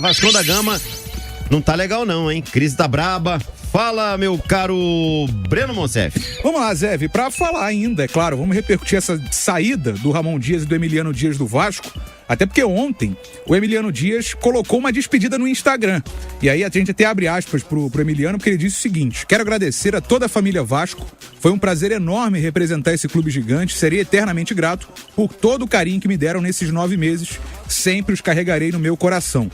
Vascão da Gama não tá legal não, hein? Crise tá braba. Fala, meu caro Breno Monsef. Vamos lá, Zé, pra falar ainda, é claro, vamos repercutir essa saída do Ramon Dias e do Emiliano Dias do Vasco, até porque ontem o Emiliano Dias colocou uma despedida no Instagram. E aí a gente até abre aspas pro Emiliano, porque ele disse o seguinte: quero agradecer a toda a família Vasco, foi um prazer enorme representar esse clube gigante, serei eternamente grato por todo o carinho que me deram nesses 9 meses, sempre os carregarei no meu coração.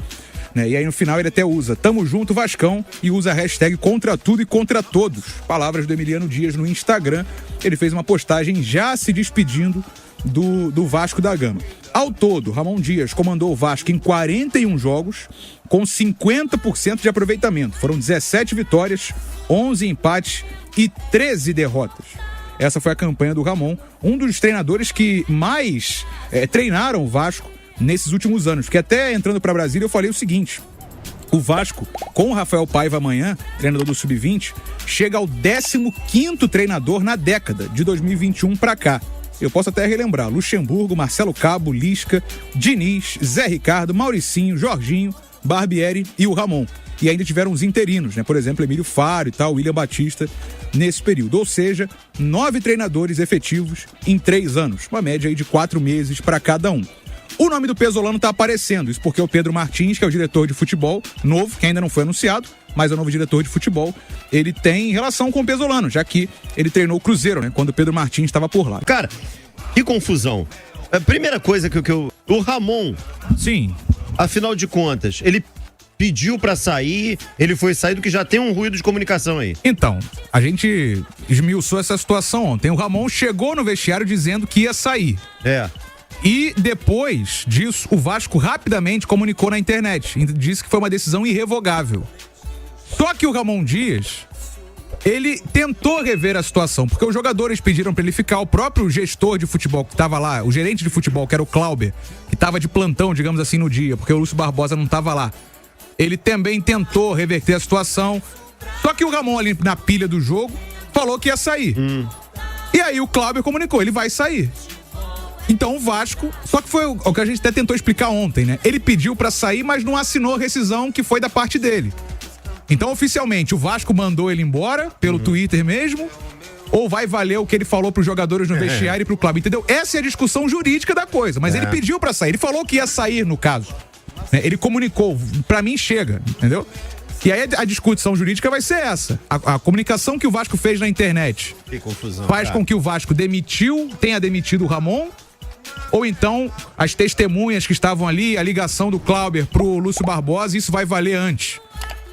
E aí no final ele até usa "Tamo junto Vascão" e usa a hashtag "Contra tudo e contra todos". Palavras do Emiliano Dias no Instagram. Ele fez uma postagem já se despedindo do Vasco da Gama. Ao todo, Ramon Dias comandou o Vasco em 41 jogos com 50% de aproveitamento. Foram 17 vitórias, 11 empates e 13 derrotas. Essa foi a campanha do Ramon, um dos treinadores que mais treinaram o Vasco nesses últimos anos, porque até entrando para Brasília eu falei o seguinte: o Vasco, com o Rafael Paiva amanhã, treinador do Sub-20, chega ao 15º treinador na década, de 2021 para cá. Eu posso até relembrar: Luxemburgo, Marcelo Cabo, Lisca, Diniz, Zé Ricardo, Mauricinho, Jorginho, Barbieri e o Ramon. E ainda tiveram os interinos, né? Por exemplo, Emílio Faro e tal, William Batista, nesse período. Ou seja, 9 treinadores efetivos em 3 anos, uma média aí de 4 meses para cada um. O nome do Pesolano tá aparecendo, isso porque o Pedro Martins, que é o diretor de futebol novo, que ainda não foi anunciado, mas é o novo diretor de futebol, ele tem relação com o Pesolano, já que ele treinou o Cruzeiro, né, quando o Pedro Martins estava por lá. Cara, que confusão. A primeira coisa que eu... O Ramon... Sim. Afinal de contas, ele pediu pra sair, ele foi sair do que já tem um ruído de comunicação aí. Então, a gente esmiuçou essa situação ontem. O Ramon chegou no vestiário dizendo que ia sair. E depois disso, o Vasco rapidamente comunicou na internet e disse que foi uma decisão irrevogável. Só que o Ramon Dias, ele tentou rever a situação, porque os jogadores pediram pra ele ficar, o próprio gestor de futebol que tava lá, o gerente de futebol, que era o Clauber, que tava de plantão, digamos assim, no dia, porque o Lúcio Barbosa não tava lá. Ele também tentou reverter a situação, só que o Ramon ali na pilha do jogo falou que ia sair. E aí o Clauber comunicou, ele vai sair. Então o Vasco, só que foi o que a gente até tentou explicar ontem, né? Ele pediu pra sair, mas não assinou a rescisão que foi da parte dele. Então, oficialmente, o Vasco mandou ele embora, pelo Twitter mesmo, ou vai valer o que ele falou pros jogadores no vestiário e pro clube, entendeu? Essa é a discussão jurídica da coisa, mas ele pediu pra sair, ele falou que ia sair no caso. Ele comunicou, pra mim chega, entendeu? E aí a discussão jurídica vai ser essa. A comunicação que o Vasco fez na internet que confusão, faz com que o Vasco tenha demitido o Ramon, ou então as testemunhas que estavam ali, a ligação do Clauber pro Lúcio Barbosa, isso vai valer antes.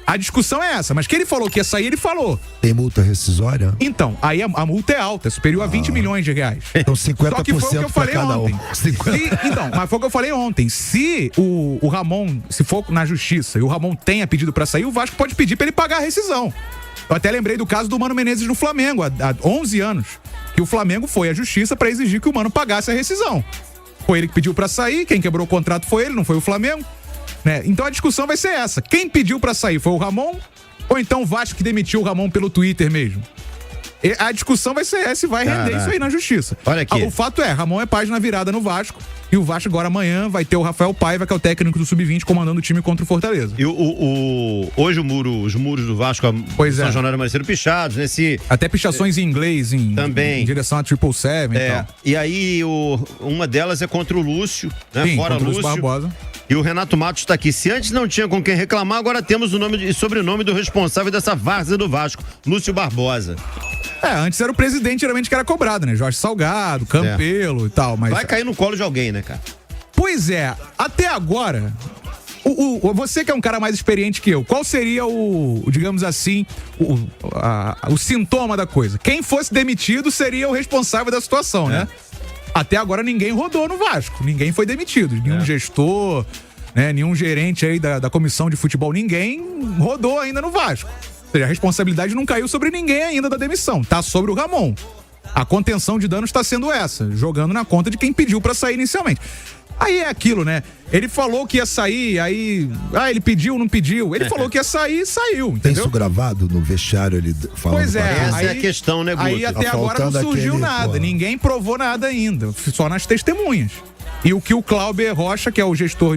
A discussão é essa, mas que ele falou que ia sair, ele falou. Tem multa rescisória? Então, aí a multa é alta, superior a 20 milhões de reais. Então 50% Só que foi o que eu falei ontem. Então, mas foi o que eu falei ontem. Se o Ramon, se for na justiça e o Ramon tenha pedido pra sair, o Vasco pode pedir pra ele pagar a rescisão. Eu até lembrei do caso do Mano Menezes no Flamengo, há 11 anos. Que o Flamengo foi à justiça pra exigir que o Mano pagasse a rescisão. Foi ele que pediu pra sair, quem quebrou o contrato foi ele, não foi o Flamengo. Né? Então a discussão vai ser essa. Quem pediu pra sair foi o Ramon? Ou então o Vasco que demitiu o Ramon pelo Twitter mesmo? E a discussão vai ser essa e vai render isso aí na justiça. Olha aqui. O fato é, Ramon é página virada no Vasco. E o Vasco agora amanhã vai ter o Rafael Paiva, que é o técnico do Sub-20, comandando o time contra o Fortaleza. E hoje os muros do Vasco São Januário amanheceram pichados, né? Até pichações em inglês, também. Em direção a 777 e tal. E aí uma delas é contra o Lúcio, né? Sim, Fora contra o Lúcio Barbosa. E o Renato Matos está aqui. Se antes não tinha com quem reclamar, agora temos o nome e sobrenome do responsável dessa várzea do Vasco, Lúcio Barbosa. Antes era o presidente geralmente que era cobrado, né? Jorge Salgado, Campelo e tal, mas... Vai cair no colo de alguém, né, cara? Pois é, até agora, você que é um cara mais experiente que eu, qual seria digamos assim, o sintoma da coisa? Quem fosse demitido seria o responsável da situação, né? Até agora ninguém rodou no Vasco, ninguém foi demitido, nenhum gestor, né, nenhum gerente aí da comissão de futebol, ninguém rodou ainda no Vasco. Ou seja, a responsabilidade não caiu sobre ninguém ainda da demissão, tá sobre o Ramon. A contenção de danos está sendo essa, jogando na conta de quem pediu pra sair inicialmente. Aí é aquilo, né? Ele falou que ia sair, aí... ele pediu, não pediu. Ele falou que ia sair e saiu, entendeu? Tem isso gravado no vestiário, ele falando? Pois é. Essa é a questão, né, Guto? Aí até agora não surgiu nada, ninguém provou nada ainda, só nas testemunhas. E o que o Cláudio Rocha, que é o gestor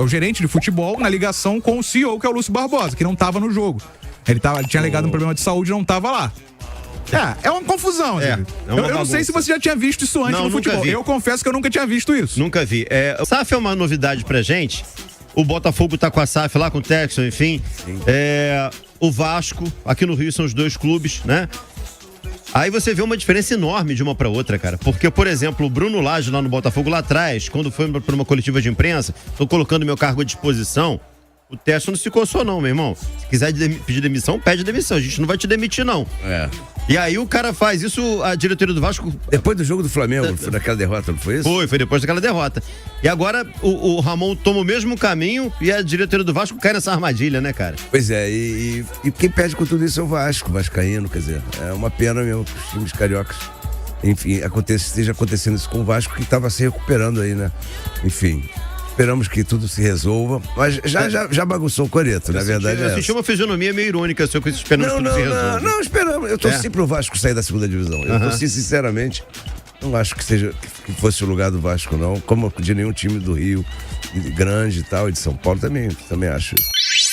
o gerente de futebol, na ligação com o CEO, que é o Lúcio Barbosa, que não estava no jogo. Ele tinha alegado um problema de saúde e não estava lá. É uma confusão, É gente. uma Eu não sei se você já tinha visto isso antes Não, no nunca futebol. vi. Eu confesso que eu nunca tinha visto isso. Nunca vi. O SAF é uma novidade pra gente. O Botafogo tá com a SAF lá, com o Texon, enfim. O Vasco, aqui no Rio são os dois clubes, né? Aí você vê uma diferença enorme de uma pra outra, cara. Porque, por exemplo, o Bruno Lage lá no Botafogo, lá atrás, quando foi pra uma coletiva de imprensa, tô colocando meu cargo à disposição. O Texon não se coçou, não, meu irmão. Se quiser pedir demissão, pede demissão. A gente não vai te demitir, não. E aí o cara faz isso, a diretoria do Vasco. Depois do jogo do Flamengo, foi daquela derrota, não foi isso? Foi depois daquela derrota. E agora o Ramon toma o mesmo caminho e a diretoria do Vasco cai nessa armadilha, né, cara? Pois é, e quem perde com tudo isso é o Vasco, vascaíno, quer dizer, é uma pena mesmo que os times cariocas, enfim, esteja acontecendo isso com o Vasco, que estava se recuperando aí, né? Enfim, esperamos que tudo se resolva, mas já bagunçou o coreto, na verdade. Eu senti uma fisionomia meio irônica, seu, com esse esperando que tudo se resolva. Não, esperamos. Eu torci pro Vasco sair da segunda divisão. Eu torci, sinceramente, não acho que fosse o lugar do Vasco, não. Como de nenhum time do Rio, grande e tal, e de São Paulo também acho isso.